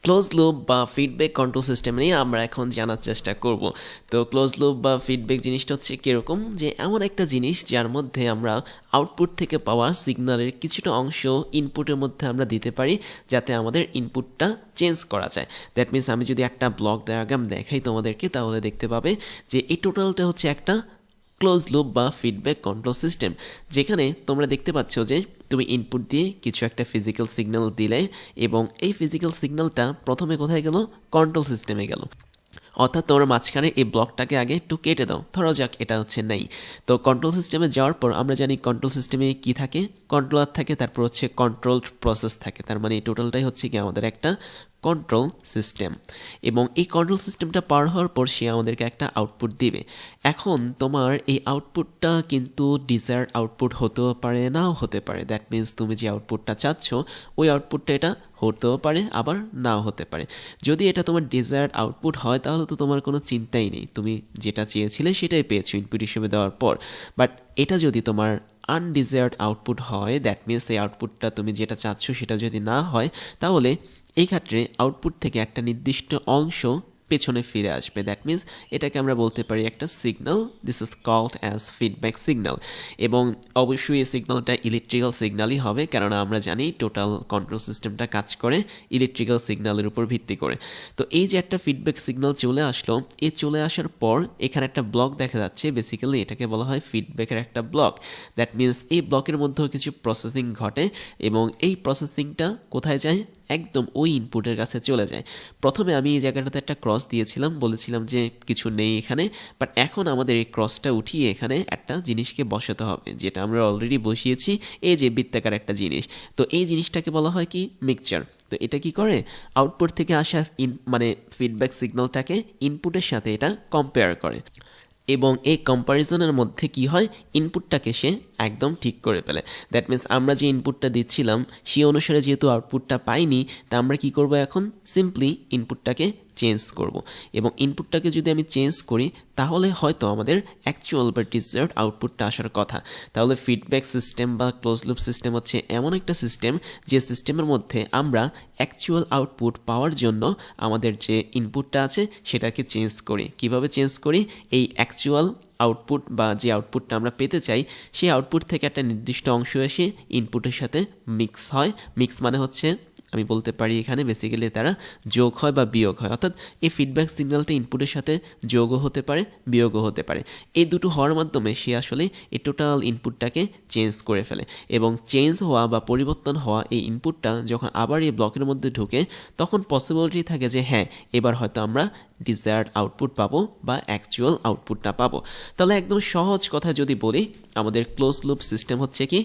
Close loop বা feedback control system নিয়ে আমরা এখন জানার চেষ্টা করব। তো ক্লোজ লুপ বা ফিডব্যাক জিনিসটা হচ্ছে কীরকম, যে এমন একটা জিনিস যার মধ্যে আমরা আউটপুট থেকে পাওয়া সিগন্যালের কিছুটা অংশ ইনপুটের মধ্যে আমরা দিতে পারি, যাতে আমাদের ইনপুটটা চেঞ্জ করা যায়। দ্যাট মিনস আমি যদি একটা ব্লক ডায়াগ্রাম দেখাই তোমাদেরকে, তাহলে দেখতে পাবে যে এই টোটালটা হচ্ছে একটা ক্লোজ লুপ বা ফিডব্যাক কন্ট্রোল সিস্টেম, যেখানে তোমরা দেখতে পাচ্ছ যে তুমি ইনপুট দিয়ে কিছু একটা ফিজিক্যাল সিগন্যাল দিলে, এবং এই ফিজিক্যাল সিগন্যালটা প্রথমে কোথায় গেল? কন্ট্রোল সিস্টেমে গেল। অর্থাৎ তোমরা মাঝখানে এই ব্লকটাকে আগে একটু কেটে দাও, ধরো যাক এটা হচ্ছে নেই। তো কন্ট্রোল সিস্টেমে যাওয়ার পর আমরা জানি কন্ট্রোল সিস্টেমে কি থাকে, কন্ট্রোলার থাকে, তারপর হচ্ছে কন্ট্রোলড প্রসেস থাকে। তার মানে এই টোটালটাই হচ্ছে কি আমাদের একটা কন্ট্রোল সিস্টেম। এবং এই কন্ট্রোল সিস্টেমটা পার হওয়ার পর সে আমাদেরকে একটা আউটপুট দিবে। এখন তোমার এই আউটপুটটা কিন্তু ডিজায়ার্ড আউটপুট হতেও পারে, নাও হতে পারে। দ্যাট মিনস তুমি যে আউটপুটটা চাচ্ছ ওই আউটপুটটা এটা হতেও পারে, আবার নাও হতে পারে। যদি এটা তোমার ডিজায়ার্ড আউটপুট হয় তাহলে তো তোমার কোনো চিন্তাই নেই, তুমি যেটা চেয়েছিলে সেটাই পেয়েছো ইনপুট হিসেবে দেওয়ার পর। বাট এটা যদি তোমার আনডিজায়ার্ড আউটপুট হয়, দ্যাট মিনস এই আউটপুটটা তুমি যেটা চাচ্ছ সেটা যদি না হয়, তাহলে এই ক্ষেত্রে আউটপুট থেকে একটা নির্দিষ্ট অংশ পেছনে ফিরে আসবে। দ্যাট মিনস এটাকে আমরা বলতে পারি একটা signal. This is called as feedback signal. এবং অবশ্যই এই সিগন্যালটা ইলেকট্রিক্যাল সিগন্যালই হবে, কেননা আমরা জানি টোটাল কন্ট্রোল সিস্টেমটা কাজ করে ইলেকট্রিক্যাল সিগন্যালের উপর ভিত্তি করে। তো এই যে একটা ফিডব্যাক সিগন্যাল চলে আসলো, এই চলে আসার পর এখানে একটা ব্লক দেখা যাচ্ছে, বেসিক্যালি এটাকে বলা হয় ফিডব্যাকের একটা ব্লক। দ্যাট মিনস এই ব্লকের মধ্যেও কিছু প্রসেসিং ঘটে, এবং এই প্রসেসিংটা কোথায় যায়? একদম ওই ইনপুটের কাছে চলে যায়। প্রথমে আমি এই জায়গাটাতে একটা ক্রস দিয়েছিলাম, বলেছিলাম যে কিছু নেই এখানে, বাট এখন আমাদের এই ক্রসটা উঠিয়ে এখানে একটা জিনিসকে বসাতে হবে, যেটা আমরা অলরেডি বসিয়েছি, এই যে বৃত্তাকার একটা জিনিস। তো এই জিনিসটাকে বলা হয় কি? মিক্সচার। তো এটা কি করে? আউটপুট থেকে আসা মানে ফিডব্যাক সিগন্যালটাকে ইনপুটের সাথে এটা কম্পেয়ার করে, এবং এই কম্প্যারিজনের মধ্যে কি হয়? ইনপুটটাকে সে একদম ঠিক করে ফেলে। দ্যাট মিনস আমরা যে ইনপুটটা দিচ্ছিলাম সেই অনুসারে যেহেতু আউটপুটটা পাইনি, তা আমরা কি করব? এখন সিম্পলি ইনপুটটাকে চেঞ্জ করব। এবং ইনপুটটাকে যদি আমি চেঞ্জ করি, তাহলে হয়তো আমাদের অ্যাকচুয়াল বা ডিজায়ার্ড আউটপুটটা আসার কথা। তাহলে ফিডব্যাক সিস্টেম বা ক্লোজ লুপ সিস্টেম হচ্ছে এমন একটা সিস্টেম, যে সিস্টেমের মধ্যে আমরা অ্যাকচুয়াল আউটপুট পাওয়ার জন্য আমাদের যে ইনপুটটা আছে সেটাকে চেঞ্জ করি। কিভাবে চেঞ্জ করি? এই অ্যাকচুয়াল আউটপুট বা যে আউটপুটটা আমরা পেতে চাই, সেই আউটপুট থেকে একটা নির্দিষ্ট অংশ এসে ইনপুটের সাথে মিক্স হয়। মিক্স মানে হচ্ছে, আমি বলতে পারি এখানে বেসিক্যালি তারা যোগ হয় বা বিয়োগ হয়। অর্থাৎ এই ফিডব্যাক সিগন্যালটা ইনপুটের সাথে যোগও হতে পারে, বিয়োগও হতে পারে। এই দুটো হওয়ার মাধ্যমে সে আসলে এই টোটাল ইনপুটটাকে চেঞ্জ করে ফেলে। এবং চেঞ্জ হওয়া বা পরিবর্তন হওয়া এই ইনপুটটা যখন আবার এই ব্লকের মধ্যে ঢুকে, তখন পসিবিলিটি থাকে যে হ্যাঁ, এবার হয়তো আমরা ডিজায়ার্ড আউটপুট পাবো বা অ্যাকচুয়াল আউটপুটটা পাবো। তাহলে একদম সহজ কথা যদি বলি, আমাদের ক্লোজ লুপ সিস্টেম হচ্ছে কি?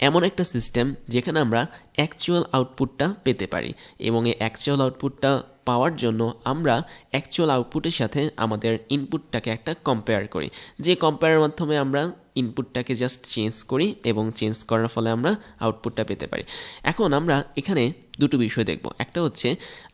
এমন একটা সিস্টেম যেখানে আমরা অ্যাকচুয়াল আউটপুটটা পেতে পারি, এবং এই অ্যাকচুয়াল আউটপুটটা পাওয়ার জন্য আমরা অ্যাকচুয়াল আউটপুটের সাথে আমাদের ইনপুটটাকে একটা কম্পেয়ার করি, যে কম্পেয়ারের মাধ্যমে আমরা ইনপুটটাকে জাস্ট চেঞ্জ করি, এবং চেঞ্জ করার ফলে আমরা আউটপুটটা পেতে পারি। এখন আমরা এখানে দুটো বিষয় দেখব। একটা হচ্ছে,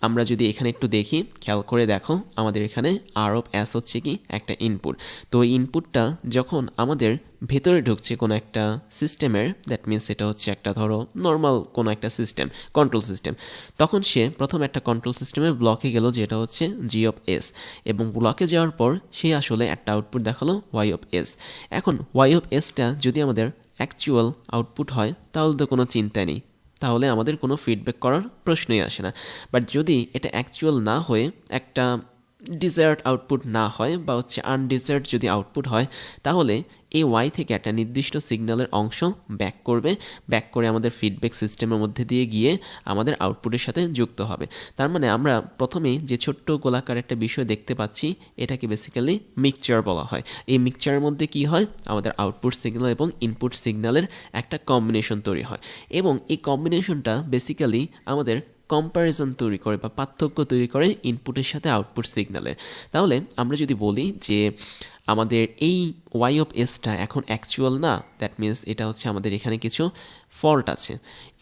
আমরা যদি এখানে একটু দেখি, খেয়াল করে দেখো, আমাদের এখানে আর অফ এস হচ্ছে কি? একটা ইনপুট। তো এই ইনপুটটা যখন আমাদের ভেতরে ঢুকছে কোনো একটা সিস্টেমের, দ্যাট মিনস এটা হচ্ছে একটা ধরো নর্মাল কোনো একটা সিস্টেম, কন্ট্রোল সিস্টেম, তখন সে প্রথম একটা কন্ট্রোল সিস্টেমের ব্লকে গেল, যেটা হচ্ছে জি অফ এস। এবং ব্লকে যাওয়ার পর সে আসলে একটা আউটপুট দেখালো ওয়াই অফ এস। এখন ওয়াই অফ এসটা যদি আমাদের অ্যাকচুয়াল আউটপুট হয়, তাহলে তো কোনো চিন্তা নেই, তাহলে আমাদের কোনো ফিডব্যাক করার প্রশ্নই আসে না। বাট যদি এটা অ্যাকচুয়াল না হয়ে একটা ডিজায়ার্ড আউটপুট না হয়, বা হচ্ছে আনডিজায়ার্ড যদি আউটপুট হয়, তাহলে এই ওয়াই থেকে একটা নির্দিষ্ট সিগন্যালের অংশ ব্যাক করবে, ব্যাক করে আমাদের ফিডব্যাক সিস্টেমের মধ্যে দিয়ে গিয়ে আমাদের আউটপুটের সাথে যুক্ত হবে। তার মানে আমরা প্রথমেই যে ছোট্ট গোলাকার একটা বিষয় দেখতে পাচ্ছি, এটাকে বেসিক্যালি মিক্সচার বলা হয়। এই মিক্সচারের মধ্যে কি হয়? আমাদের আউটপুট সিগন্যাল এবং ইনপুট সিগন্যালের একটা কম্বিনেশন তৈরি হয়, এবং এই কম্বিনেশনটা বেসিক্যালি আমাদের কম্প্যারিজন তৈরি করে বা পার্থক্য তৈরি করে ইনপুটের সাথে আউটপুট সিগন্যালের। তাহলে আমরা যদি বলি যে আমাদের এই ওয়াই অফ এসটা এখন অ্যাকচুয়াল না, দ্যাট মিনস এটা হচ্ছে আমাদের এখানে কিছু ফল্ট আছে।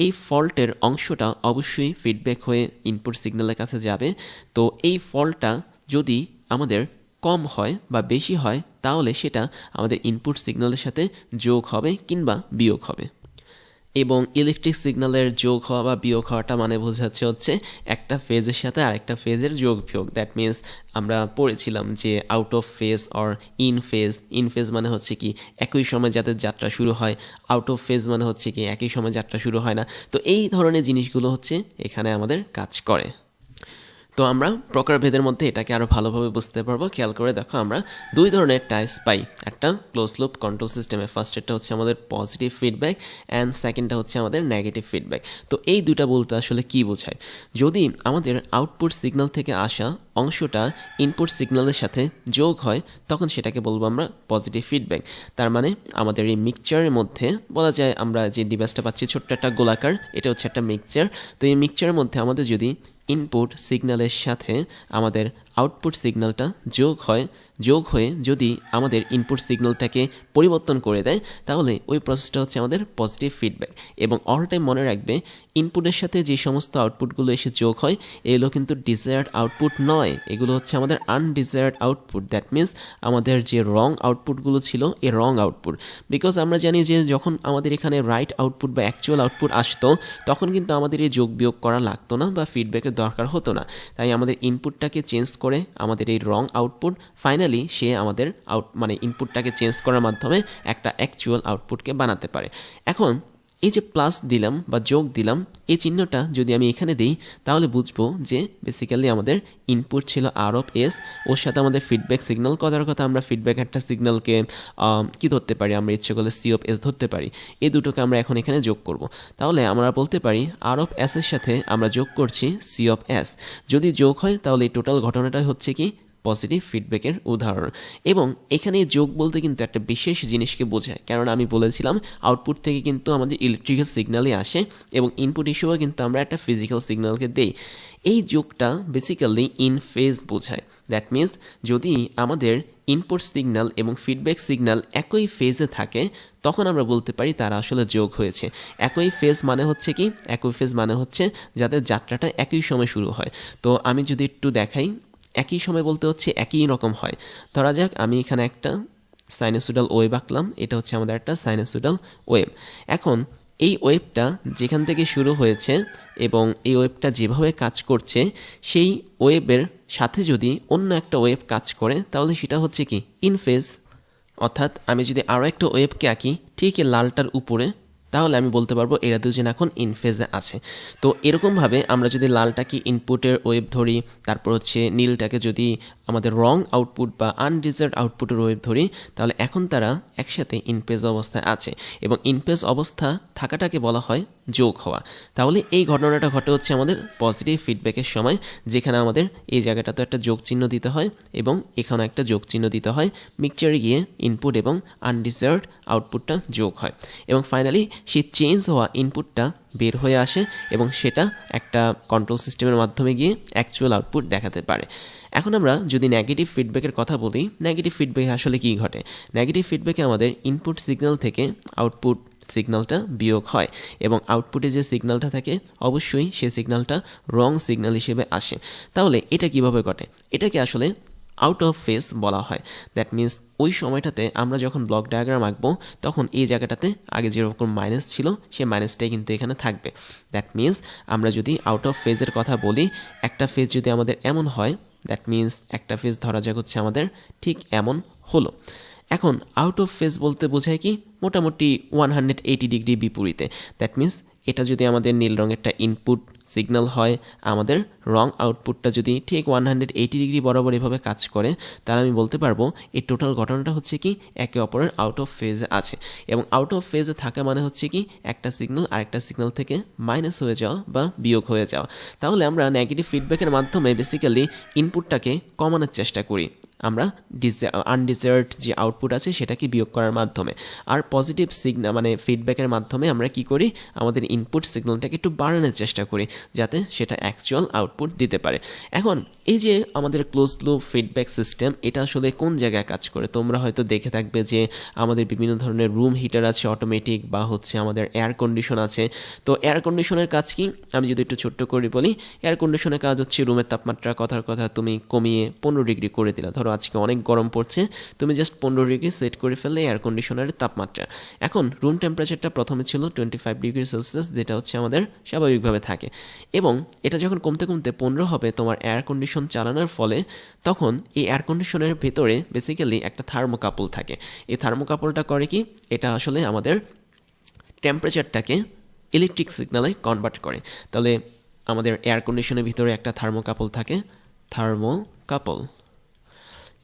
এই ফল্টের অংশটা অবশ্যই ফিডব্যাক হয়ে ইনপুট সিগন্যালের কাছে যাবে। তো এই ফল্টটা যদি আমাদের কম হয় বা বেশি হয়, তাহলে সেটা আমাদের ইনপুট সিগন্যালের সাথে যোগ হবে কিংবা বিয়োগ হবে। এবং ইলেকট্রিক সিগন্যালের যোগ হওয়া বা বিয়োগ হওয়াটা মানে বোঝাচ্ছে হচ্ছে একটা ফেজের সাথে আরেকটা ফেজের যোগ বিয়োগ। দ্যাট মিন্স আমরা পড়েছিলাম যে out of phase or in phase মানে হচ্ছে কি একই সময় যাদের যাত্রা শুরু হয়, আউট অফ ফেজ মানে হচ্ছে কি একই সময় যাত্রা শুরু হয় না। তো এই ধরনের জিনিসগুলো হচ্ছে এখানে আমাদের কাজ করে। তো আমরা প্রকারভেদের মধ্যে এটাকে আরও ভালোভাবে বুঝতে পারবো। খেয়াল করে দেখো, আমরা দুই ধরনের টাইপস পাই একটা ক্লোজ লুপ কন্ট্রোল সিস্টেমে। ফার্স্টেরটা হচ্ছে আমাদের পজিটিভ ফিডব্যাক অ্যান্ড সেকেন্ডটা হচ্ছে আমাদের নেগেটিভ ফিডব্যাক। তো এই দুইটা বলতে আসলে কি বোঝায়? যদি আমাদের আউটপুট সিগন্যাল থেকে আসা অংশটা ইনপুট সিগন্যালের সাথে যোগ হয় তখন সেটাকে বলবো আমরা পজিটিভ ফিডব্যাক। তার মানে আমাদের এই মিক্সচারের মধ্যে বলা যায়, আমরা যে ডিভাইসটা পাচ্ছি ছোট্ট একটা গোলাকার, এটা হচ্ছে একটা মিক্সচার। তো এই মিক্সচারের মধ্যে আমাদের যদি ইনপুট সিগন্যালের সাথে আমাদের আউটপুট সিগন্যালটা যোগ হয়ে যদি আমাদের ইনপুট সিগন্যালটাকে পরিবর্তন করে দেয় তাহলে ওই প্রসেসটা হচ্ছে আমাদের পজিটিভ ফিডব্যাক। এবং অল টাইম মনে রাখবে, ইনপুটের সাথে যে সমস্ত আউটপুটগুলো এসে যোগ হয় এগুলো কিন্তু ডিজায়ার্ড আউটপুট নয়, এগুলো হচ্ছে আমাদের আনডিজায়ার্ড আউটপুট। দ্যাট মিন্স আমাদের যে রং আউটপুটগুলো ছিল এ রং আউটপুট। বিকজ আমরা জানি যে যখন আমাদের এখানে রাইট আউটপুট বা অ্যাকচুয়াল আউটপুট আসতো তখন কিন্তু আমাদের এই যোগ বিয়োগ করা লাগতো না বা ফিডব্যাকের দরকার হতো না। তাই আমাদের ইনপুটটাকে চেঞ্জ করে আমাদের এই রং আউটপুট ফাইনালি সে আমাদের ইনপুটটাকে চেঞ্জ করার মাধ্যমে একটা অ্যাকচুয়াল আউটপুটকে বানাতে পারে। এখন এই যে প্লাস দিলাম বা যোগ দিলাম, এই চিহ্নটা যদি আমি এখানে দিই তাহলে বুঝবো যে বেসিক্যালি আমাদের ইনপুট ছিল আর অফ এস, ওর সাথে আমাদের ফিডব্যাক সিগন্যাল, কথা আমরা ফিডব্যাক একটা সিগন্যালকে কি ধরতে পারি, আমরা ইচ্ছে করলে সি অফ এস ধরতে পারি। এই দুটোকে আমরা এখন এখানে যোগ করব। তাহলে আমরা বলতে পারি আর অফ এস এর সাথে আমরা যোগ করছি সি অফ এস। যদি যোগ হয় তাহলে এই টোটাল ঘটনাটা হচ্ছে কি পজিটিভ ফিডব্যাকের উদাহরণ। এবং এখানে যোগ বলতে কিন্তু একটা বিশেষ জিনিসকে বোঝায়, কারণ আমি বলেছিলাম আউটপুট থেকে কিন্তু আমাদের ইলেকট্রিক্যাল সিগন্যালই আসে এবং ইনপুট হিসেবে কিন্তু আমরা একটা ফিজিক্যাল সিগন্যালকে দেই। এই যোগটা বেসিক্যালি ইন ফেজ বোঝায়। দ্যাট মিন্স যদি আমাদের ইনপুট সিগন্যাল এবং ফিডব্যাক সিগন্যাল একই ফেজে থাকে তখন আমরা বলতে পারি তারা আসলে যোগ হয়েছে। একই ফেজ মানে হচ্ছে যাদের যাত্রাটা একই সময় শুরু হয়। তো আমি যদি একটু দেখাই, একই সময় বলতে হচ্ছে একই রকম হয়। ধরা যাক আমি এখানে একটা সাইনোসুডাল ওয়েভ আঁকলাম, এটা হচ্ছে আমাদের একটা সাইনোসুডাল ওয়েভ। এখন এই ওয়েভটা যেখান থেকে শুরু হয়েছে এবং এই ওয়েভটা যেভাবে কাজ করছে সেই ওয়েভের সাথে যদি অন্য একটা ওয়েভ কাজ করে তাহলে সেটা হচ্ছে কি ইন ফেজ। অর্থাৎ আমি যদি আরও একটা ওয়েভকে আঁকি ঠিক এই লালটার উপরে, তাহলে আমি বলতে পারবো এরা দুজন এখন ইনফেজে আছে। তো এরকমভাবে আমরা যদি লালটাকে ইনপুটের ওয়েভ ধরি, তারপর হচ্ছে নীলটাকে যদি আমাদের রং আউটপুট বা আনডিজায়ার্ড আউটপুটের ওয়েভ ধরি, তাহলে এখন তারা একসাথে ইনফেজ অবস্থায় আছে এবং ইনফেজ অবস্থা থাকাটাকে বলা হয় যোগ হওয়া। তাহলে এই ঘটনাটা ঘটে হচ্ছে আমাদের পজিটিভ ফিডব্যাকের সময়, যেখানে আমাদের এই জায়গাটাতে একটা যোগ চিহ্ন দিতে হয় এবং এখানে একটা যোগ চিহ্ন দিতে হয়। মিক্সচারে গিয়ে ইনপুট এবং আনডিজায়ার্ড আউটপুটটা যোগ হয় এবং ফাইনালি সেই চেঞ্জ হওয়া ইনপুটটা বের হয়ে আসে এবং সেটা একটা কন্ট্রোল সিস্টেমের মাধ্যমে গিয়ে অ্যাকচুয়াল আউটপুট দেখাতে পারে। এখন আমরা যদি নেগেটিভ ফিডব্যাকের কথা বলি, নেগেটিভ ফিডব্যাকে আসলে কী ঘটে? নেগেটিভ ফিডব্যাকে আমাদের ইনপুট সিগন্যাল থেকে আউটপুট সিগন্যালটা বিয়োগ হয় এবং আউটপুটে যে সিগন্যালটা থাকে অবশ্যই সেই সিগন্যালটা রং সিগন্যাল হিসেবে আসে। তাহলে এটা কিভাবে ঘটে? এটাকে আসলে আউট অফ ফেজ বলা হয়। দ্যাট মিন্স ওই সময়টাতে আমরা যখন ব্লক ডায়াগ্রাম আঁকবো তখন এই জায়গাটাতে আগে যেরকম মাইনাস ছিল সেই মাইনাসটাই কিন্তু এখানে থাকবে। দ্যাট মিন্স আমরা যদি আউট অফ ফেজের কথা বলি, একটা ফেজ যদি আমাদের এমন হয়, দ্যাট মিন্স একটা ফেজ ধরা যাক হচ্ছে আমাদের ঠিক এমন হলো। এখন আউট অফ ফেজ বলতে বোঝায় কি মোটামুটি 180 ডিগ্রি বিপরীতে। দ্যাট মিন্স এটা যদি আমাদের নীল রঙেরটা ইনপুট সিগন্যাল হয়, আমাদের রং আউটপুটটা যদি ঠিক 180 ডিগ্রি বরাবর এভাবে কাজ করে, তাহলে আমি বলতে পারবো এই টোটাল ঘটনাটা হচ্ছে কি একে অপরের আউট অফ ফেজে আছে। এবং আউট অফ ফেজে থাকা মানে হচ্ছে কি একটা সিগন্যাল আরেকটা সিগন্যাল থেকে মাইনাস হয়ে যাওয়া বা বিয়োগ হয়ে যাওয়া। তাহলে আমরা নেগেটিভ ফিডব্যাকের মাধ্যমে বেসিক্যালি ইনপুটটাকে কমানোর চেষ্টা করি, আমরা আনডিজায়ার্ড যে আউটপুট আছে সেটাকে বিয়োগ করার মাধ্যমে। আর পজিটিভ সিগন্যাল ফিডব্যাকের মাধ্যমে আমরা কি করি, আমাদের ইনপুট সিগন্যালটাকে একটু বাড়ানোর চেষ্টা করি যাতে সেটা অ্যাকচুয়াল আউটপুট দিতে পারে। এখন এই যে আমাদের ক্লোজ লুপ ফিডব্যাক সিস্টেম, এটা আসলে কোন জায়গায় কাজ করে? তোমরা হয়তো দেখে থাকবে যে আমাদের বিভিন্ন ধরনের রুম হিটার আছে অটোমেটিক, বা হচ্ছে আমাদের এয়ার কন্ডিশন আছে। তো এয়ার কন্ডিশনের কাজ কি, আমি যদি একটু ছোট্ট করে বলি, এয়ার কন্ডিশনের কাজ হচ্ছে রুমের তাপমাত্রা কথার কথা তুমি কমিয়ে 15 ডিগ্রি করে দিলা। ধরো করো আজকে অনেক গরম পড়ছে, তুমি জাস্ট 15 ডিগ্রি সেট করে ফেললে এয়ার কন্ডিশনারের তাপমাত্রা। এখন রুম টেম্পারেচারটা প্রথমে ছিল 25 ডিগ্রি সেলসিয়াস, যেটা হচ্ছে আমাদের স্বাভাবিকভাবে থাকে, এবং এটা যখন কমতে কমতে 15 হবে তোমার এয়ার কন্ডিশন চালানোর ফলে, তখন এই এয়ার কন্ডিশনের ভেতরে বেসিক্যালি একটা থার্মোকাপল থাকে। এই থার্মোকাপলটা করে কি, এটা আসলে আমাদের টেম্পারেচারটাকে ইলেকট্রিক সিগন্যালে কনভার্ট করে। তাহলে আমাদের এয়ার কন্ডিশনের ভিতরে একটা থার্মোকাপল থাকে, থার্মোকাপল,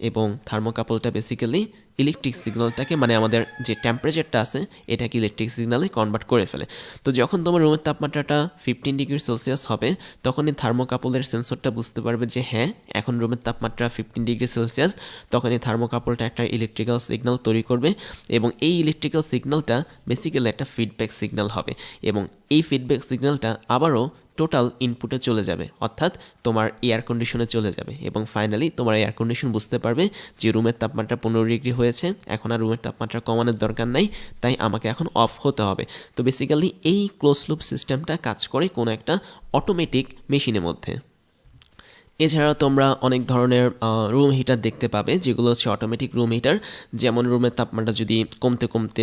এবং থার্মোকাপলটা বেসিক্যালি ইলেকট্রিক সিগন্যালটাকে, মানে আমাদের যে টেম্পারেচারটা আছে এটাকে ইলেকট্রিক সিগন্যালে কনভার্ট করে ফেলে। তো যখন তোমার রুমের তাপমাত্রাটা 15 ডিগ্রি সেলসিয়াস হবে, তখন এই থার্মোকাপলের সেন্সরটা বুঝতে পারবে যে হ্যাঁ এখন রুমের তাপমাত্রা 15 ডিগ্রি সেলসিয়াস। তখন এই থার্মোকাপলটা একটা ইলেকট্রিক্যাল সিগন্যাল তৈরি করবে, এবং এই ইলেকট্রিক্যাল সিগন্যালটা বেসিক্যালি একটা ফিডব্যাক সিগন্যাল হবে, এবং এই ফিডব্যাক সিগন্যালটা আবারও টোটাল ইনপুটে চলে যাবে, অর্থাৎ তোমার এয়ার কন্ডিশনে চলে যাবে, এবং ফাইনালি তোমার এয়ার কন্ডিশন বুঝতে পারবে যে রুমের তাপমাত্রা 15 ডিগ্রি হয়েছে, এখন আর রুমের তাপমাত্রা কমানোর দরকার নাই, তাই আমাকে এখন অফ হতে হবে। তো বেসিক্যালি এই ক্লোজ লুপ সিস্টেমটা কাজ করে কোনো একটা অটোমেটিক মেশিনের মধ্যে। এছাড়া তোমরা অনেক ধরনের রুম হিটার দেখতে পাবে, যেগুলো হচ্ছে অটোমেটিক রুম হিটার। যেমন রুমের তাপমাত্রা যদি কমতে কমতে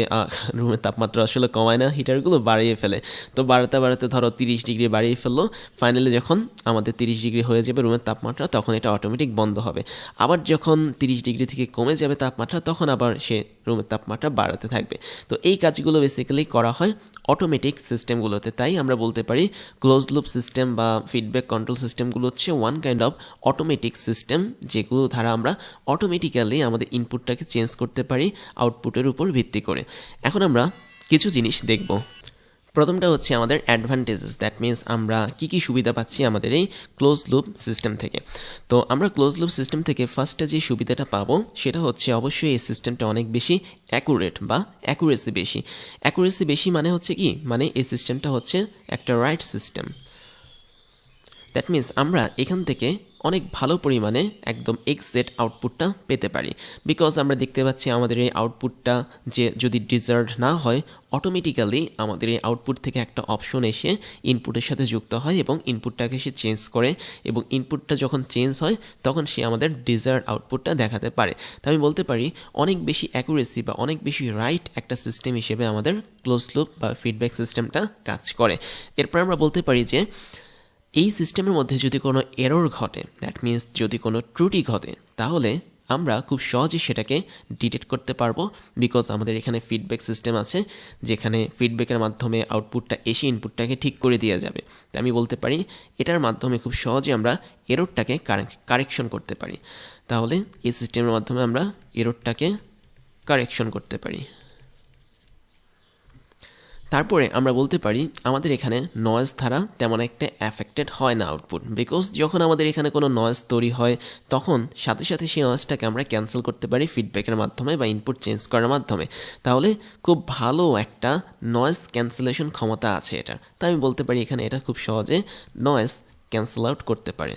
রুমের তাপমাত্রা আসলে কমায় না, হিটারগুলো বাড়িয়ে ফেলে। তো বাড়াতে বাড়াতে ধরো 30 ডিগ্রি বাড়িয়ে ফেললো, ফাইনালি যখন আমাদের 30 ডিগ্রি হয়ে যাবে রুমের তাপমাত্রা, তখন এটা অটোমেটিক বন্ধ হবে। আবার যখন 30 ডিগ্রি থেকে কমে যাবে তাপমাত্রা, তখন আবার সে রুমের তাপমাত্রা বাড়াতে থাকবে। তো এই কাজগুলো বেসিক্যালি করা হয় অটোমেটিক সিস্টেমগুলোতে। তাই আমরা বলতে পারি ক্লোজ লুপ সিস্টেম বা ফিডব্যাক কন্ট্রোল সিস্টেমগুলো হচ্ছে one kind of automatic system, যেগুলো দ্বারা আমরা অটোমেটিক্যালি আমাদের ইনপুটটাকে চেঞ্জ করতে পারি আউটপুটের উপর ভিত্তি করে। এখন আমরা কিছু জিনিস দেখব। প্রথমটা হচ্ছে আমাদের অ্যাডভান্টেজেস, দ্যাট মিনস আমরা কী কী সুবিধা পাচ্ছি আমাদের এই ক্লোজ লুপ সিস্টেম থেকে। তো আমরা ক্লোজ লুপ সিস্টেম থেকে ফার্স্টে যে সুবিধাটা পাবো সেটা হচ্ছে অবশ্যই এই সিস্টেমটা অনেক বেশি অ্যাকুরেট বা অ্যাকুরেসি বেশি। অ্যাকুরেসি বেশি মানে হচ্ছে কি, মানে এই সিস্টেমটা হচ্ছে একটা রাইট সিস্টেম। দ্যাট মিনস আমরা এখান থেকে অনেক ভালো পরিমাণে একদম এক্সাক্ট আউটপুটটা পেতে পারি, বিকজ আমরা দেখতে পাচ্ছি আমাদের এই আউটপুটটা যে যদি ডিজার্ভ না হয়, অটোমেটিক্যালি আমাদের এই আউটপুট থেকে একটা অপশন এসে ইনপুটের সাথে যুক্ত হয় এবং ইনপুটটাকে সে চেঞ্জ করে, এবং ইনপুটটা যখন চেঞ্জ হয় তখন সে আমাদের ডিজার্ভ আউটপুটটা দেখাতে পারে। তো আমি বলতে পারি অনেক বেশি অ্যাকুরেসি বা অনেক বেশি রাইট একটা সিস্টেম হিসেবে আমাদের ক্লোজ লুপ বা ফিডব্যাক সিস্টেমটা কাজ করে। এরপর আমরা বলতে পারি যে এই সিস্টেমের মধ্যে যদি কোনো এরর ঘটে, দ্যাট মিনস যদি কোনো ত্রুটি ঘটে, তাহলে আমরা খুব সহজে সেটাকে ডিটেক্ট করতে পারবো, বিকজ আমাদের এখানে ফিডব্যাক সিস্টেম আছে, যেখানে ফিডব্যাকের মাধ্যমে আউটপুটটা এসে ইনপুটটাকে ঠিক করে দেওয়া যাবে। তো আমি বলতে পারি এটার মাধ্যমে খুব সহজে আমরা এররটাকে কারেকশন করতে পারি। তাহলে এই সিস্টেমের মাধ্যমে আমরা এররটাকে কারেকশন করতে পারি। তারপরে আমরা বলতে পারি আমাদের এখানে নয়েজ দ্বারা তেমন একটা অ্যাফেক্টেড হয় না আউটপুট, বিকজ যখন আমাদের এখানে কোনো নয়েজ তৈরি হয় তখন সাথে সাথে সেই নয়েজটাকে আমরা ক্যান্সেল করতে পারি ফিডব্যাকের মাধ্যমে বা ইনপুট চেঞ্জ করার মাধ্যমে। তাহলে খুব ভালো একটা নয়েজ ক্যান্সেলেশন ক্ষমতা আছে এটা। তাই আমি বলতে পারি এখানে এটা খুব সহজে নয়েজ ক্যান্সেল আউট করতে পারে।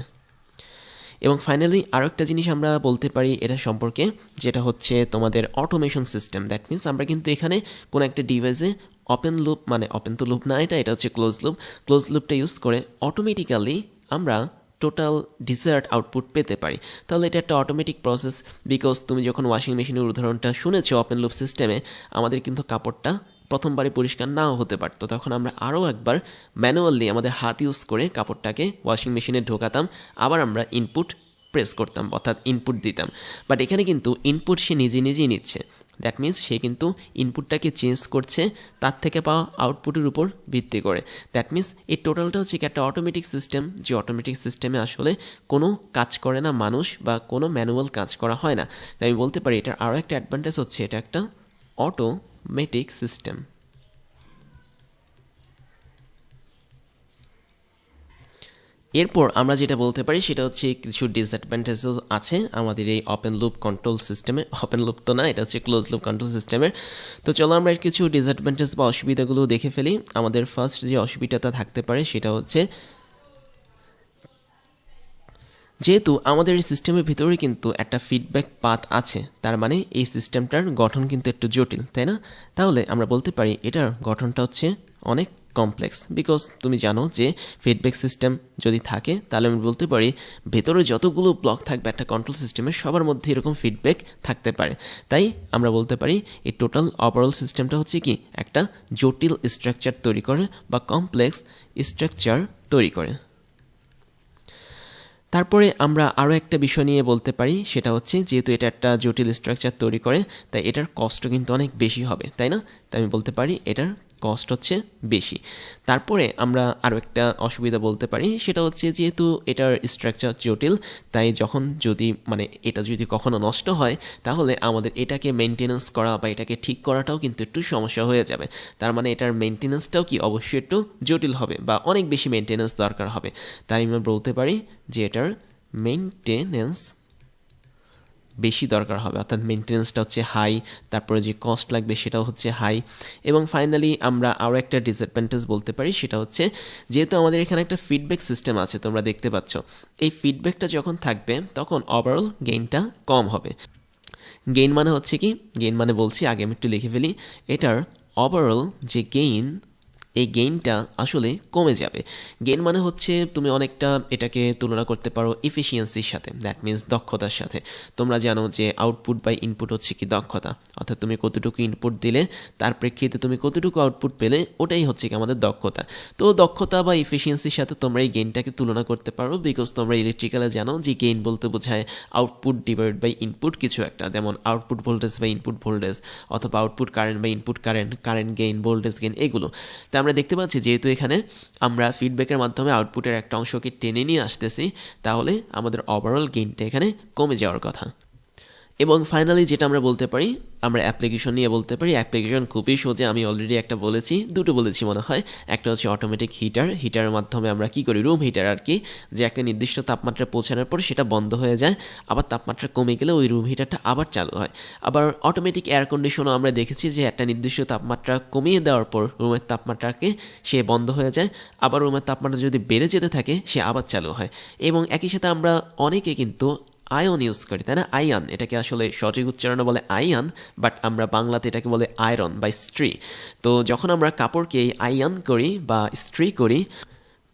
এবং ফাইনালি আরও একটা জিনিস আমরা বলতে পারি এটা সম্পর্কে, যেটা হচ্ছে তোমাদের অটোমেশন সিস্টেম। দ্যাট মিনস আমরা কিন্তু এখানে কোনো একটা ডিভাইসে ওপেন লুপ, মানে ওপেন তো লুপ না, এটা হচ্ছে ক্লোজ লুপ। ক্লোজ লুপটা ইউজ করে অটোমেটিক্যালি আমরা টোটাল ডিজায়ার্ড আউটপুট পেতে পারি। তাহলে এটা একটা অটোমেটিক প্রসেস, বিকজ তুমি যখন ওয়াশিং মেশিনের উদাহরণটা শুনেছো ওপেন লুপ সিস্টেমে, আমাদের কিন্তু কাপড়টা প্রথমবারে পরিষ্কার নাও হতে পারতো, তখন আমরা আরও একবার ম্যানুয়ালি আমাদের হাত ইউজ করে কাপড়টাকে ওয়াশিং মেশিনে ঢোকাতাম, আবার আমরা ইনপুট প্রেস করতাম, অর্থাৎ ইনপুট দিতাম। বাট এখানে কিন্তু ইনপুট সে নিজে নিজেই নিচ্ছে। দ্যাট মিনস সে কিন্তু ইনপুটটাকে চেঞ্জ করছে তার থেকে পাওয়া আউটপুটের উপর ভিত্তি করে। দ্যাট মিনস এই টোটালটা হচ্ছে একটা অটোমেটিক সিস্টেম, যে অটোমেটিক সিস্টেমে আসলে কোনো কাজ করে না মানুষ বা কোনো ম্যানুয়াল কাজ করা হয় না। তাই আমি বলতে পারি এটার আরও একটা অ্যাডভান্টেজ হচ্ছে এটা একটা অটোমেটিক সিস্টেম। এরপর আমরা যেটা বলতে পারি সেটা হচ্ছে কিছু ডিসঅ্যাডভান্টেজেস আছে আমাদের এই ওপেন লুপ কন্ট্রোল সিস্টেমের। ওপেন লুপ তো না, এটা হচ্ছে ক্লোজ লুপ কন্ট্রোল সিস্টেমের। তো চলো আমরা এর কিছু ডিসঅ্যাডভান্টেজ বা অসুবিধাগুলো দেখে ফেলি। আমাদের ফার্স্ট যে অসুবিধাটা থাকতে পারে সেটা হচ্ছে যেহেতু আমাদের এই সিস্টেমের ভিতরে কিন্তু একটা ফিডব্যাক পাথ আছে, তার মানে এই সিস্টেমটার গঠন কিন্তু একটু জটিল, তাই না? তাহলে আমরা বলতে পারি এটার গঠনটা হচ্ছে অনেক কমপ্লেক্স, বিকজ তুমি জানো যে ফিডব্যাক সিস্টেম যদি থাকে তাহলে আমি বলতে পারি ভেতরে যতগুলো ব্লক থাকবে একটা কন্ট্রোল সিস্টেমে সবার মধ্যে এরকম ফিডব্যাক থাকতে পারে। তাই আমরা বলতে পারি এই টোটাল ওভারঅল সিস্টেমটা হচ্ছে কি একটা জটিল স্ট্রাকচার তৈরি করে বা কমপ্লেক্স স্ট্রাকচার তৈরি করে। তারপরে আমরা আরও একটা বিষয় নিয়ে বলতে পারি, সেটা হচ্ছে যেহেতু এটা একটা জটিল স্ট্রাকচার তৈরি করে তাই এটার কস্টও কিন্তু অনেক বেশি হবে, তাই না? তাই আমি বলতে পারি এটার কস্ট হচ্ছে বেশি। তারপরে আমরা আরও একটা অসুবিধা বলতে পারি, সেটা হচ্ছে যেহেতু এটার স্ট্রাকচার জটিল তাই যখন যদি এটা যদি কখনো নষ্ট হয় তাহলে আমাদের এটাকে মেনটেনেন্স করা বা এটাকে ঠিক করাটাও কিন্তু একটু সমস্যা হয়ে যাবে। তার মানে এটার মেনটেনেন্সটাও কি অবশ্যই একটু জটিল হবে বা অনেক বেশি মেনটেনেন্স দরকার হবে। তাই আমরা বলতে পারি যে এটার মেনটেনেন্স বেশি দরকার হবে, অর্থাৎ মেনটেনেন্সটা হচ্ছে হাই, তারপরে যে কস্ট লাগবে সেটাও হচ্ছে হাই। এবং ফাইনালি আমরা আরও একটা ডিসঅ্যাডভান্টেজ বলতে পারি, সেটা হচ্ছে যেহেতু আমাদের এখানে একটা ফিডব্যাক সিস্টেম আছে, তোমরা দেখতে পাচ্ছ এই ফিডব্যাকটা যখন থাকবে তখন ওভারঅল গেইনটা কম হবে। গেইন মানে হচ্ছে কি, গেইন মানে বলছি আগে আমি একটু লিখে ফেলি, এটার ওভারঅল যে গেইন এই গেইনটা আসলে কমে যাবে। গেইন মানে হচ্ছে তুমি অনেকটা এটাকে তুলনা করতে পারো এফিসিয়েন্সির সাথে, দ্যাট মিন্স দক্ষতার সাথে। তোমরা জানো যে আউটপুট বাই ইনপুট হচ্ছে কি দক্ষতা, অর্থাৎ তুমি কতটুকু ইনপুট দিলে তার প্রেক্ষিতে তুমি কতটুকু আউটপুট পেলে ওটাই হচ্ছে কি আমাদের দক্ষতা। তো দক্ষতা বা এফিসিয়েন্সির সাথে তোমরা এই গেইনটাকে তুলনা করতে পারো, বিকজ তোমরা ইলেকট্রিক্যালে জানো যে গেইন বলতে বোঝায় আউটপুট ডিভাইড বাই ইনপুট কিছু একটা, যেমন output voltage by input voltage, অথবা output current by input current, current gain, voltage gain, এগুলো। তা আমরা দেখতে পাচ্ছি যেহেতু এখানে আমরা ফিডব্যাকের মাধ্যমে আউটপুটের একটা অংশকে টেনে নিয়ে আসতেছি তাহলে আমাদের ওভারঅল গেইনটা এখানে কমে যাওয়ার কথা। এবং ফাইনালি যেটা আমরা বলতে পারি, আমরা অ্যাপ্লিকেশন নিয়ে বলতে পারি। অ্যাপ্লিকেশন খুবই সোজা, আমি অলরেডি একটা বলেছি, দুটো বলেছি মনে হয়। একটা হচ্ছে অটোমেটিক হিটার, হিটারের মাধ্যমে আমরা কি করি, রুম হিটার আর কি, যে একটা নির্দিষ্ট তাপমাত্রা পৌঁছানোর পর সেটা বন্ধ হয়ে যায়, আবার তাপমাত্রা কমে গেলে ওই রুম হিটারটা আবার চালু হয়। আবার অটোমেটিক এয়ার কন্ডিশনও আমরা দেখেছি যে একটা নির্দিষ্ট তাপমাত্রা কমিয়ে দেওয়ার পর রুমের তাপমাত্রাকে সে বন্ধ হয়ে যায়, আবার রুমের তাপমাত্রা যদি বেড়ে যেতে থাকে সে আবার চালু হয়। এবং একই সাথে আমরা অনেকে কিন্তু আয়ন ইউজ করি, তাই না? আয়ন, এটাকে আসলে সঠিক উচ্চারণে বলে আয়ন, বাট আমরা বাংলাতে এটাকে বলে আয়রন বা ইস্ত্রি। তো যখন আমরা কাপড়কে আয়ন করি বা ইস্ত্রি করি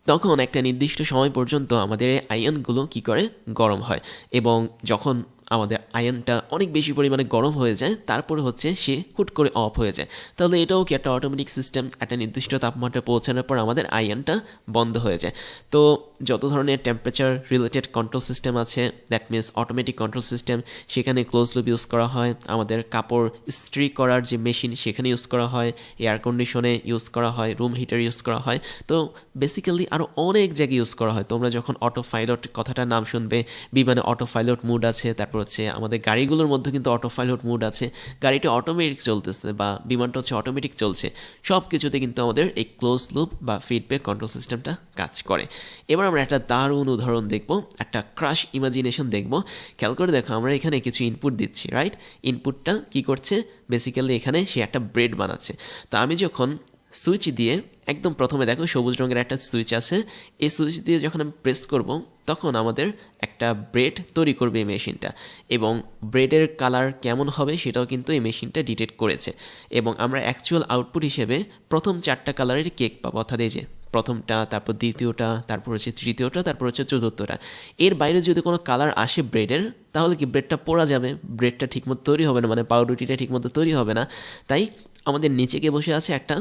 তখন একটা নির্দিষ্ট সময় পর্যন্ত আমাদের এই আয়নগুলো কী করে, গরম হয়। এবং যখন আমাদের আয়নটা অনেক বেশি পরিমাণে গরম হয়ে যায় তারপরে হচ্ছে সে হুট করে অফ হয়ে যায়। তাহলে এটাও কি একটা অটোমেটিক সিস্টেম, একটা নির্দিষ্ট তাপমাত্রা পৌঁছানোর পর আমাদের আয়নটা বন্ধ হয়ে যায়। তো যত ধরনের টেম্পারেচার রিলেটেড কন্ট্রোল সিস্টেম আছে, that means automatic control system, সেখানে ক্লোজ লুপ ইউজ করা হয়। আমাদের কাপড় ইস্ত্রি করার যে মেশিন সেখানে ইউজ করা হয়, এয়ার কন্ডিশনে ইউজ করা হয়, রুম হিটার ইউজ করা হয়। তো বেসিক্যালি আরও অনেক জায়গায় ইউজ করা হয়। তোমরা যখন অটো পাইলট কথাটার নাম শুনবে, বিমানে অটো পাইলট মুড আছে, তারপর হচ্ছে আমাদের গাড়িগুলোর মধ্যে কিন্তু অটো পাইলট মুড আছে, গাড়িটা অটোমেটিক চলতেছে বা বিমানটা হচ্ছে অটোমেটিক চলছে। সব কিছুতে কিন্তু আমাদের এই ক্লোজ লুপ বা ফিডব্যাক কন্ট্রোল সিস্টেমটা কাজ করে। এবার আমরা একটা দারুণ উদাহরণ দেখব, একটা ক্রাশ ইমাজিনেশন দেখব। খেয়াল করে দেখো, আমরা এখানে কিছু ইনপুট দিচ্ছি, রাইট? ইনপুটটা কি করছে, বেসিক্যালি এখানে সে একটা ব্রেড বানাচ্ছে। তো আমি যখন সুইচ দিয়ে একদম প্রথমে দেখো সবুজ রঙের একটা সুইচ আছে, এই সুইচ দিয়ে যখন আমি প্রেস করব তখন আমাদের একটা ব্রেড তৈরি করবে এই মেশিনটা। এবং ব্রেডের কালার কেমন হবে সেটাও কিন্তু এই মেশিনটা ডিটেক্ট করেছে। এবং আমরা অ্যাকচুয়াল আউটপুট হিসেবে প্রথম 4টা কালারের কেক পাবো, অর্থাৎ এই যে প্রথমটা, তারপর দ্বিতীয়টা, তারপর হচ্ছে তৃতীয়টা, তারপর হচ্ছে চতুর্থটা। এর বাইরে যদি কোনো কালার আসে ব্রেডের তাহলে কি ব্রেডটা পোড়া যাবে, ব্রেডটা ঠিকমতো তৈরি হবে না, মানে পাউরুটিটা ঠিকমতো তৈরি হবে না। তাই আমাদের নিচে গিয়ে বসে আছে একটা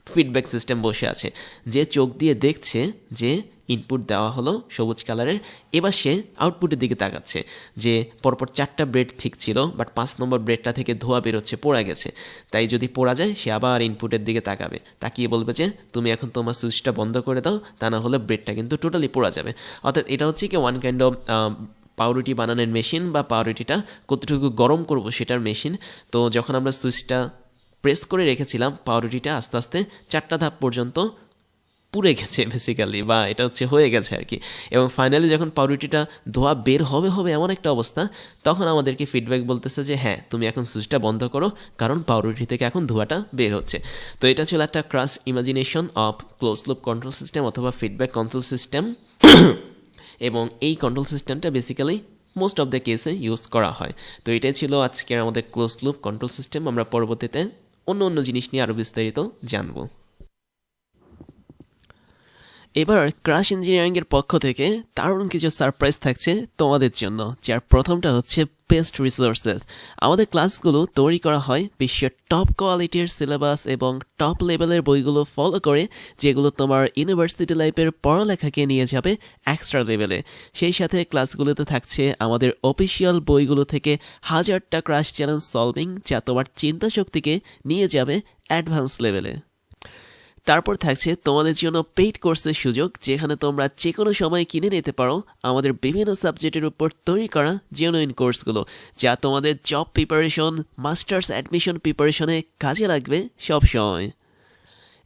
ফিডব্যাক সিস্টেম বসে আছে, যে চোখ দিয়ে দেখছে যে ইনপুট দেওয়া হলো সবুজ কালারের, এবার সে আউটপুটের দিকে তাকাচ্ছে যে পরপর 4টা ব্রেড ঠিক ছিল, বাট 5 নম্বর ব্রেডটা থেকে ধোঁয়া বেরোচ্ছে, পোড়া গেছে। তাই যদি পোড়া যায় সে আবার ইনপুটের দিকে তাকাবে, তাকিয়ে বলবে যে তুমি এখন তোমার সুইচটা বন্ধ করে দাও, তা না হলে ব্রেডটা কিন্তু টোটালি পোড়া যাবে। অর্থাৎ এটা হচ্ছে কি ওয়ান কাইন্ড অফ পাউরুটি বানানোর মেশিন বা পাউরুটিটা কতটুকু গরম করব সেটার মেশিন। তো যখন আমরা সুইচটা প্রেস করে রেখেছিলাম পাউরুটিটা আস্তে আস্তে 4টা ধাপ পর্যন্ত পুড়ে গেছে বেসিক্যালি, বা এটা হচ্ছে হয়ে গেছে আর কি। এবং ফাইনালি যখন পাউরুটিটা ধোয়া বের হবে এমন একটা অবস্থা, তখন আমাদেরকে ফিডব্যাক বলতেছে যে হ্যাঁ তুমি এখন সুইচটা বন্ধ করো, কারণ পাউরুটি থেকে এখন ধোঁয়াটা বের হচ্ছে। তো এটা ছিল একটা crash imagination of close loop control system অথবা ফিডব্যাক কন্ট্রোল সিস্টেম। এবং এই কন্ট্রোল সিস্টেমটা বেসিক্যালি মোস্ট অফ দ্য কেসে ইউজ করা হয়। তো এটাই ছিল আজকের আমাদের ক্লোজ লুপ কন্ট্রোল সিস্টেম। আমরা পরবর্তীতে অন্য জিনিস নিয়ে আরও বিস্তারিত জানবো। এবার ক্রাশ ইঞ্জিনিয়ারিংয়ের পক্ষ থেকে দারুণ কিছু সারপ্রাইজ থাকছে তোমাদের জন্য, যার প্রথমটা হচ্ছে বেস্ট রিসোর্সেস। আমাদের ক্লাসগুলো তৈরি করা হয় বিশ্বের টপ কোয়ালিটির সিলেবাস এবং টপ লেভেলের বইগুলো ফলো করে, যেগুলো তোমার ইউনিভার্সিটি লাইফের পড়ালেখাকে নিয়ে যাবে এক্সট্রা লেভেলে। সেই সাথে ক্লাসগুলোতে থাকছে আমাদের অফিসিয়াল বইগুলো থেকে হাজারটা ক্রাশ চ্যালেঞ্জ সলভিং, যা তোমার চিন্তা শক্তিকে নিয়ে যাবে অ্যাডভান্স লেভেলে। তারপর থাকছে তোমাদের জন্য পেইড কোর্সের সুযোগ, যেখানে তোমরা যে কোনো সময় কিনে নিতে পারো আমাদের বিভিন্ন সাবজেক্টের উপর তৈরি করা জেনুইন কোর্সগুলো, যা তোমাদের জব প্রিপারেশন, মাস্টার্স অ্যাডমিশন প্রিপারেশনে কাজে লাগবে সব সময়।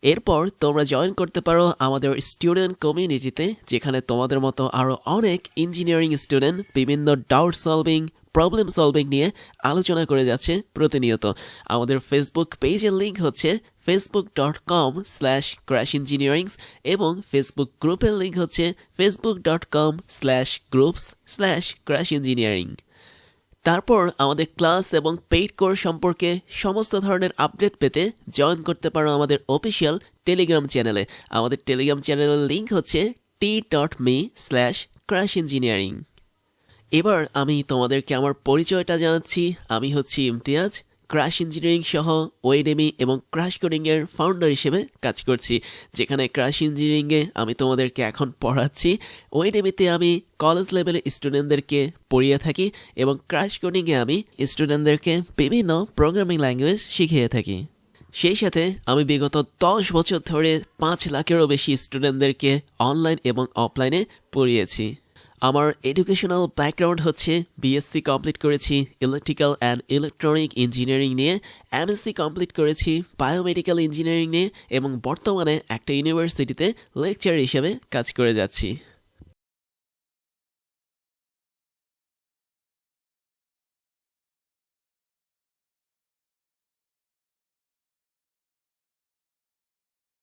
এরপর তোমরা জয়েন করতে পারো আমাদের স্টুডেন্ট কমিউনিটিতে, যেখানে তোমাদের মতো আরও অনেক ইঞ্জিনিয়ারিং স্টুডেন্ট বিভিন্ন ডাউট সলভিং, প্রবলেম সলভিং নিয়ে আলোচনা করে যাচ্ছে প্রতিনিয়ত। আমাদের ফেসবুক পেজের লিঙ্ক হচ্ছে facebook.com/crashengineerings এবং ফেসবুক গ্রুপের লিঙ্ক হচ্ছে facebook.com/groups/crashengineering। তারপর আমাদের ক্লাস এবং পেইড কোর্স সম্পর্কে সমস্ত ধরনের আপডেট পেতে জয়েন করতে পারো আমাদের অফিসিয়াল টেলিগ্রাম চ্যানেলে। আমাদের টেলিগ্রাম চ্যানেলের লিঙ্ক হচ্ছে t.me/crashengineering। এবার আমি তোমাদেরকে আমার পরিচয়টা জানাচ্ছি। আমি হচ্ছি ইমতিয়াজ, ক্রাশ ইঞ্জিনিয়ারিং সহ ওয়েডেমি এবং ক্রাশ কোডিংয়ের ফাউন্ডার হিসেবে কাজ করছি। যেখানে ক্রাশ ইঞ্জিনিয়ারিংয়ে আমি তোমাদেরকে এখন পড়াচ্ছি, ওয়েডেমিতে আমি কলেজ লেভেলের স্টুডেন্টদেরকে পড়িয়ে থাকি এবং ক্রাশ কোডিংয়ে আমি স্টুডেন্টদেরকে বিভিন্ন প্রোগ্রামিং ল্যাঙ্গুয়েজ শিখিয়ে থাকি। সেই সাথে আমি বিগত 10 বছর ধরে 5 লাখেরও বেশি স্টুডেন্টদেরকে অনলাইন এবং অফলাইনে পড়িয়েছি। আমার এডুকেশনাল ব্যাকগ্রাউন্ড হচ্ছে বিএসসি কমপ্লিট করেছি ইলেকট্রিক্যাল অ্যান্ড ইলেকট্রনিক ইঞ্জিনিয়ারিং নিয়ে, এমএসসি কমপ্লিট করেছি বায়োমেডিক্যাল ইঞ্জিনিয়ারিং নিয়ে এবং বর্তমানে একটা ইউনিভার্সিটিতে লেকচার হিসেবে কাজ করে যাচ্ছি।